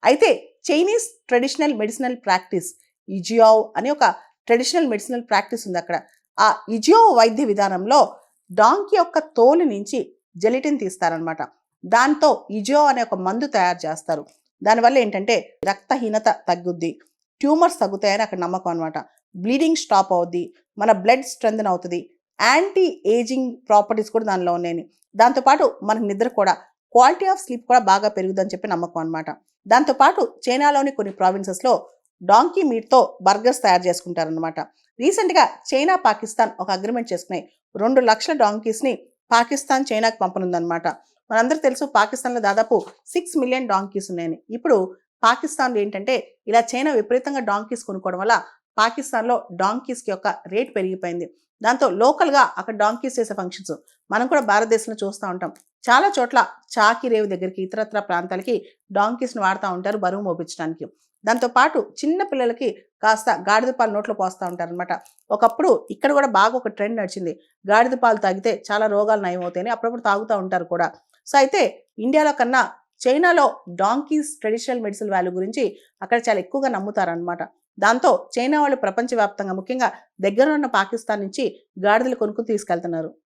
అయితే Chinese traditional medicinal practice ఇజియావ్ అనే ఒక ట్రెడిషనల్ మెడిసినల్ ప్రాక్టీస్ ఉంది అక్కడ. ఆ ఇజియో వైద్య విధానంలో డాంకీ యొక్క తోలు నుంచి జెలిటిన్ తీస్తారనమాట. దాంతో ఇజియో అనే ఒక మందు తయారు చేస్తారు. దానివల్ల ఏంటంటే రక్తహీనత తగ్గుద్ది, ట్యూమర్స్ తగ్గుతాయని అక్కడ నమ్మకం అనమాట. బ్లీడింగ్ స్టాప్ అవుద్ది, మన బ్లడ్ స్ట్రెంథన్ అవుతుంది, యాంటీ ఏజింగ్ ప్రాపర్టీస్ కూడా దానిలో ఉన్నాయని. దాంతోపాటు మనకి నిద్ర కూడా, క్వాలిటీ ఆఫ్ స్లీప్ కూడా బాగా పెరుగుదని చెప్పి నమ్మకం అనమాట. దాంతోపాటు చైనాలోని కొన్ని ప్రావిన్సెస్లో డాంకీ మీట్తో బర్గర్స్ తయారు చేసుకుంటారనమాట. రీసెంట్గా చైనా పాకిస్తాన్ ఒక అగ్రిమెంట్ చేసుకున్నాయి. 2 లక్షల డాంకీస్ని పాకిస్తాన్ చైనాకి పంపనుందనమాట. మనందరికీ తెలుసు పాకిస్తాన్లో దాదాపు 6 మిలియన్ డాంకీస్ ఉన్నాయని. ఇప్పుడు పాకిస్తాన్లో ఏంటంటే ఇలా చైనా విపరీతంగా డాంకీస్ కొనుక్కోవడం వల్ల పాకిస్తాన్లో డాంకీస్కి యొక్క రేట్ పెరిగిపోయింది. దాంతో లోకల్గా అక్కడ డాంకీస్ చేసే ఫంక్షన్స్ మనం కూడా భారతదేశంలో చూస్తూ ఉంటాం. చాలా చోట్ల చాకి రేవు దగ్గరికి, ఇతరత్ర ప్రాంతాలకి డాంకీస్ని వాడుతూ ఉంటారు బరువు మోపించడానికి. దాంతోపాటు చిన్న పిల్లలకి కాస్త గాడిద పాలు నోట్లో పోస్తూ ఉంటారనమాట. ఒకప్పుడు ఇక్కడ కూడా బాగా ఒక ట్రెండ్ నడిచింది, గాడిద పాలు తాగితే చాలా రోగాలు నయం అవుతాయని అప్పుడప్పుడు తాగుతూ ఉంటారు కూడా. సో అయితే ఇండియాలో కన్నా చైనాలో డాంకీస్ ట్రెడిషనల్ మెడిసిన్ వాల్యూ గురించి అక్కడ చాలా ఎక్కువగా నమ్ముతారనమాట. దాంతో చైనా వాళ్ళు ప్రపంచవ్యాప్తంగా ముఖ్యంగా దగ్గర ఉన్న పాకిస్తాన్ నుంచి గాడిదలు కొనుక్కుని తీసుకెళ్తున్నారు.